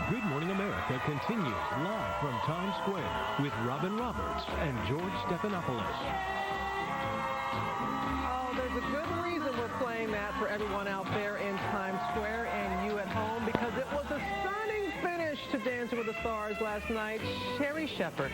Good Morning America continues live from Times Square with Robin Roberts and George Stephanopoulos. Oh, there's a good reason we're playing that for everyone out there in Times Square and you at home, because it was a stunning finish to Dancing with the Stars last night. Sherry Shepherd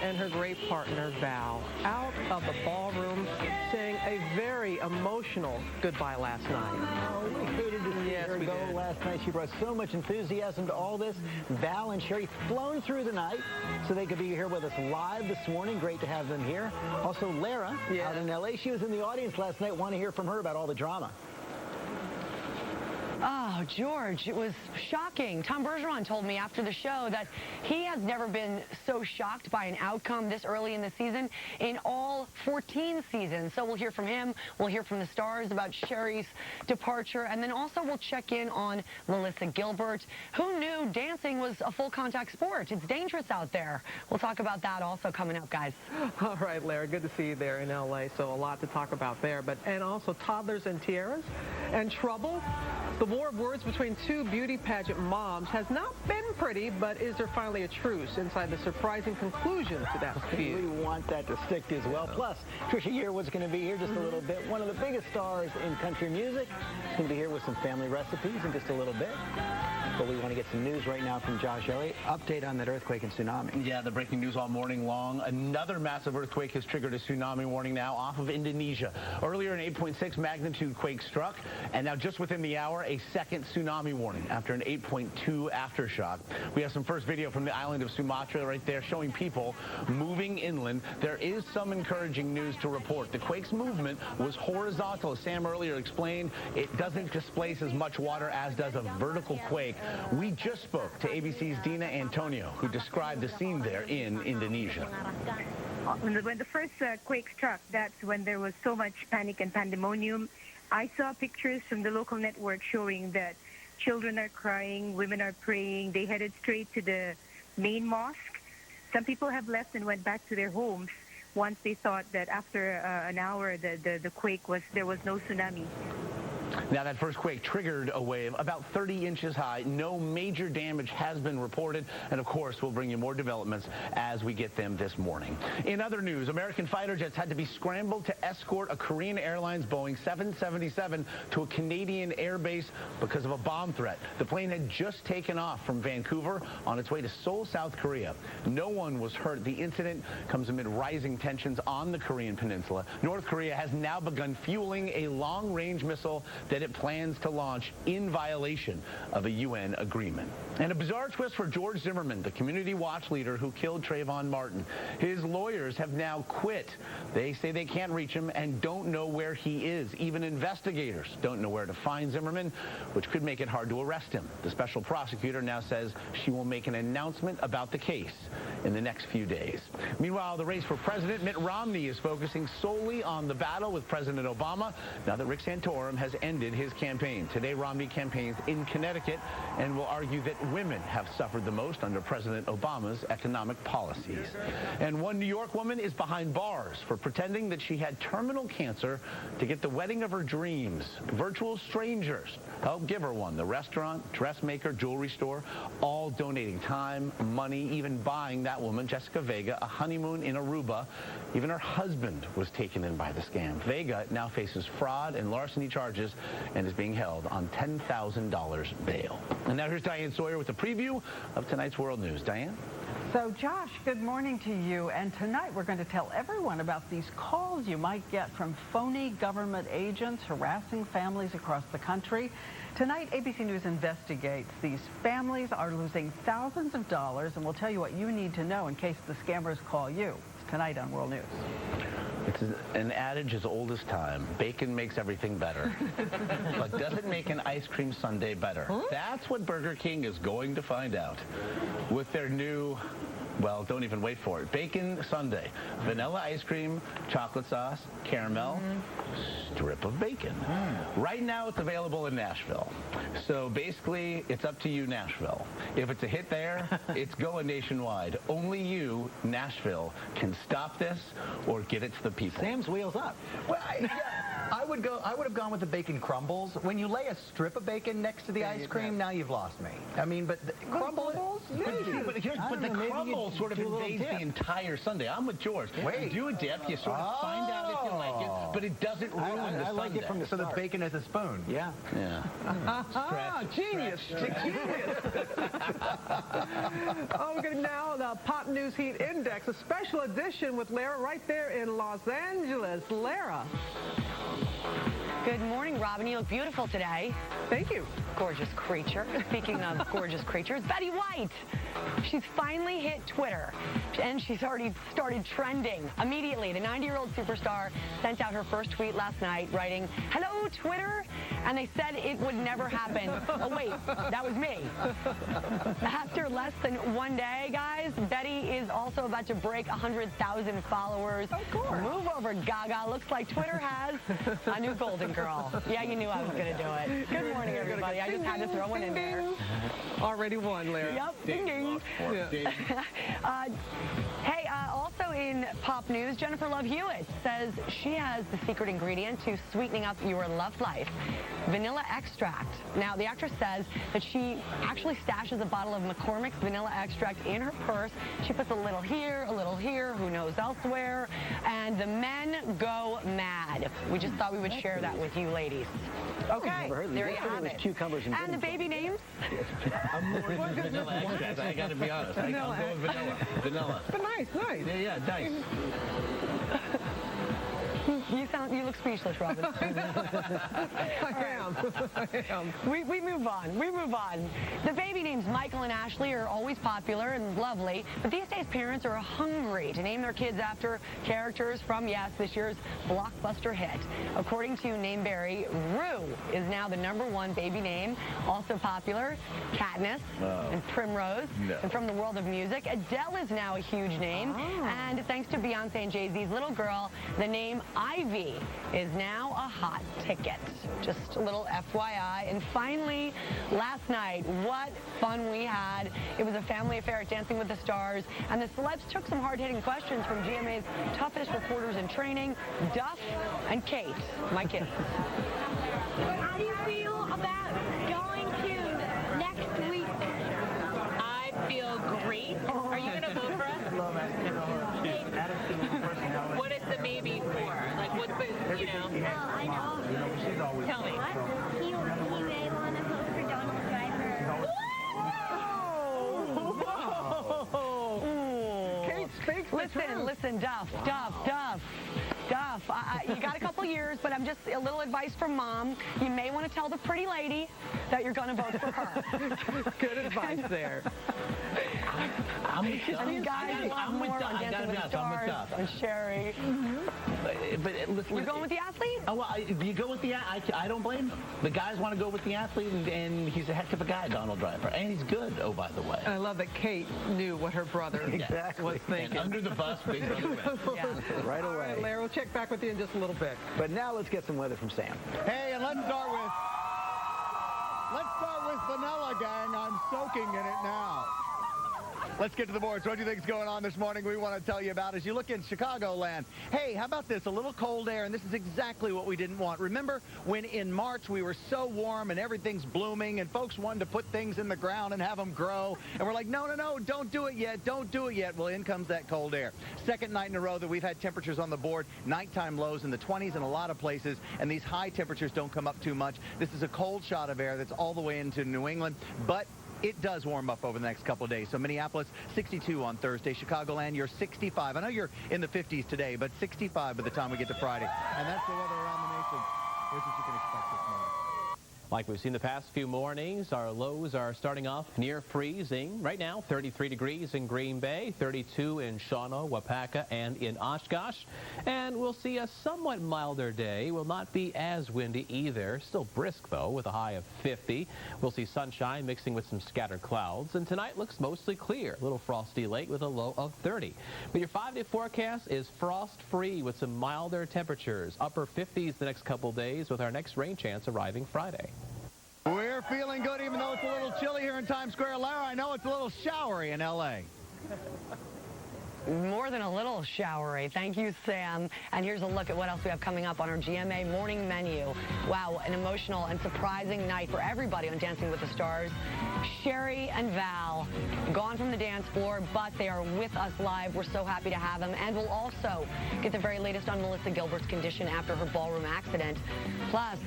and her great partner, Val, out of the ballroom saying a very emotional goodbye last night. Oh, we hated to see her go last night. She brought so much enthusiasm to all this. Val and Sherry flown through the night so they could be here with us live this morning. Great to have them here. Also, Lara out in L.A. She was in the audience last night. Want to hear from her about all the drama. Oh, George, it was shocking. Tom Bergeron told me after the show that he has never been so shocked by an outcome this early in the season in all 14 seasons. So we'll hear from him. We'll hear from the stars about Sherry's departure. And then also we'll check in on Melissa Gilbert. Who knew dancing was a full contact sport? It's dangerous out there. We'll talk about that also coming up, guys. All right, Lara, good to see you there in L.A. So a lot to talk about there. And also toddlers and tiaras and trouble. The war of words between two beauty pageant moms has not been pretty, but is there finally a truce inside the surprising conclusion to that feud? We want that to stick as well. Plus, Trisha Yearwood's going to be here just a little bit. One of the biggest stars in country music. She's going to be here with some family recipes in just a little bit. But we want to get some news right now from Josh Elliott. Update on that earthquake and tsunami. Yeah, the breaking news all morning long. Another massive earthquake has triggered a tsunami warning now off of Indonesia. Earlier, an 8.6 magnitude quake struck, and now just within the hour, a second tsunami warning after an 8.2 aftershock. We have some first video from the island of Sumatra right there showing people moving inland. There is some encouraging news to report. The quake's movement was horizontal. As Sam earlier explained, it doesn't displace as much water as does a vertical quake. We just spoke to ABC's Dina Antonio, who described the scene there in Indonesia. When the first quake struck, that's when there was so much panic and pandemonium. I saw pictures from the local network showing that children are crying, women are praying. They headed straight to the main mosque. Some people have left and went back to their homes once they thought that after an hour the quake there was no tsunami. Now, that first quake triggered a wave about 30 inches high. No major damage has been reported. And, of course, we'll bring you more developments as we get them this morning. In other news, American fighter jets had to be scrambled to escort a Korean Airlines Boeing 777 to a Canadian airbase because of a bomb threat. The plane had just taken off from Vancouver on its way to Seoul, South Korea. No one was hurt. The incident comes amid rising tensions on the Korean peninsula. North Korea has now begun fueling a long-range missile that it plans to launch in violation of a UN agreement. And a bizarre twist for George Zimmerman, the community watch leader who killed Trayvon Martin. His lawyers have now quit. They say they can't reach him and don't know where he is. Even investigators don't know where to find Zimmerman, which could make it hard to arrest him. The special prosecutor now says she will make an announcement about the case in the next few days. Meanwhile, the race for president, Mitt Romney is focusing solely on the battle with President Obama now that Rick Santorum has ended his campaign. Today, Romney campaigns in Connecticut and will argue that women have suffered the most under President Obama's economic policies. And one New York woman is behind bars for pretending that she had terminal cancer to get the wedding of her dreams. Virtual strangers helped give her one. The restaurant, dressmaker, jewelry store, all donating time, money, even buying that woman, Jessica Vega, a honeymoon in Aruba. Even her husband was taken in by the scam. Vega now faces fraud and larceny charges and is being held on $10,000 bail. And now here's Diane Sawyer with a preview of tonight's World News. Diane? So, Josh, good morning to you. And tonight we're going to tell everyone about these calls you might get from phony government agents harassing families across the country. Tonight, ABC News investigates. These families are losing thousands of dollars, and we'll tell you what you need to know in case the scammers call you. It's tonight on World News. It's an adage as old as time. Bacon makes everything better. But does it make an ice cream sundae better? Huh? That's what Burger King is going to find out with their new, well, don't even wait for it, bacon sundae. Vanilla ice cream, chocolate sauce, caramel, strip of bacon. Right now it's available in Nashville. So basically, it's up to you, Nashville. If it's a hit there, it's going nationwide. Only you, Nashville, can stop this or get it to the people. Sam's wheels up. Well, I would have gone with the bacon crumbles. When you lay a strip of bacon next to the ice cream, now you've lost me. I mean, but the crumbles? But the crumble sort of invades the entire sundae. I'm with George. Wait. Do a dip. You sort of find out if you like it, but it doesn't ruin the sundae. I like it from the start. So the bacon as a spoon. Yeah. Genius. Genius. We're getting now the Pop News Heat Index, a special edition with Lara right there in Los Angeles. Lara. Good morning, Robin. You look beautiful today. Thank you. Gorgeous creature. Speaking of gorgeous creatures, Betty White. She's finally hit Twitter, and she's already started trending. Immediately, the 90-year-old superstar sent out her first tweet last night, writing, "Hello, Twitter," and they said it would never happen. Oh, wait, that was me. After less than 1 day, guys, Betty is also about to break 100,000 followers. Of course. Move over, Gaga. Looks like Twitter has a new golden girl. Yeah, you knew I was going to do it. Good morning, everybody. I just had to throw one in there. Already won, Larry. Yep, ding, ding. Hey, also in pop news, Jennifer Love Hewitt says she has the secret ingredient to sweetening up your love life, vanilla extract. Now, the actress says that she actually stashes a bottle of McCormick's vanilla extract in her purse. She puts a little here, who knows elsewhere, and the men go mad. We just thought we would share that with you ladies. Okay, there you have it. Cucumbers and the baby names? Vanilla extract. I got to be honest. I'm going vanilla. But nice. Yeah, nice. You look speechless, Robin. I am. We move on. The baby names Michael and Ashley are always popular and lovely, but these days parents are hungry to name their kids after characters from, yes, this year's blockbuster hit. According to Nameberry, Rue is now the #1 baby name. Also popular, Katniss and Primrose. No. And from the world of music, Adele is now a huge name. And thanks to Beyonce and Jay-Z's little girl, the name Ivy is now a hot ticket. Just a little FYI. And finally, last night, what fun we had. It was a family affair at Dancing with the Stars, and the celebs took some hard-hitting questions from GMA's toughest reporters in training, Duff and Kate, my kids. How do you feel about going to next week? I feel great. Are you going to vote for us? What is the maybe for? Like, what's the, Oh, I know. Tell me. What? He may want to vote for Donald Driver. Kate speaks the truth. Listen, Duff. You got a couple years, but I'm just a little advice from Mom. You may want to tell the pretty lady that you're going to vote for her. Good advice there. You guys want more on Dancing with the Stars, on Sherry. But You're going with the athlete? Oh, well, you go with the I don't blame them. The guys want to go with the athlete, and he's a heck of a guy, Donald Driver. And he's good, oh, by the way. I love that Kate knew what her brother was thinking. And under the bus, big brother went. Right away. All right, Larry, we'll check back with you in just a little bit. But now let's get some weather from Sam. Hey, and let's start with vanilla, gang. I'm soaking in it now. Let's get to the boards. What do you think is going on this morning? We want to tell you about as you look in Chicagoland. Hey, how about this? A little cold air, and this is exactly what we didn't want. Remember when in March we were so warm and everything's blooming and folks wanted to put things in the ground and have them grow, and we're like, no, don't do it yet. Don't do it yet. Well, in comes that cold air. Second night in a row that we've had temperatures on the board, nighttime lows in the 20s in a lot of places, and these high temperatures don't come up too much. This is a cold shot of air that's all the way into New England, but it does warm up over the next couple of days. So Minneapolis, 62 on Thursday. Chicagoland, you're 65. I know you're in the 50s today, but 65 by the time we get to Friday. And that's the weather around the nation. Here's what you can expect this morning. Like we've seen the past few mornings, our lows are starting off near freezing. Right now, 33 degrees in Green Bay, 32 in Shawano, Wapaka, and in Oshkosh. And we'll see a somewhat milder day. Will not be as windy either. Still brisk, though, with a high of 50. We'll see sunshine mixing with some scattered clouds. And tonight looks mostly clear. A little frosty late with a low of 30. But your 5-day forecast is frost-free with some milder temperatures. Upper 50s the next couple days with our next rain chance arriving Friday. We're feeling good even though it's a little chilly here in Times Square. Lara, I know it's a little showery in L.A. More than a little showery. Thank you, Sam. And here's a look at what else we have coming up on our GMA morning menu. Wow, an emotional and surprising night for everybody on Dancing with the Stars. Sherry and Val, gone from the dance floor, but they are with us live. We're so happy to have them. And we'll also get the very latest on Melissa Gilbert's condition after her ballroom accident. Plus,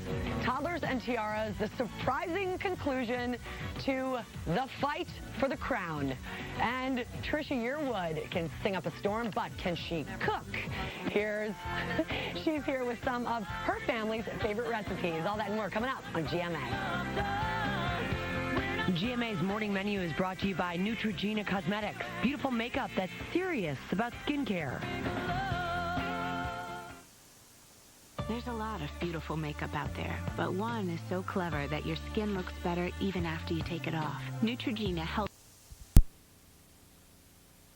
Toddlers and Tiaras, the surprising conclusion to the fight for the crown. And Trisha Yearwood can sing up a storm, but can she cook? She's here with some of her family's favorite recipes. All that and more coming up on GMA. GMA's morning menu is brought to you by Neutrogena Cosmetics. Beautiful makeup that's serious about skincare. There's a lot of beautiful makeup out there, but one is so clever that your skin looks better even after you take it off. Neutrogena helps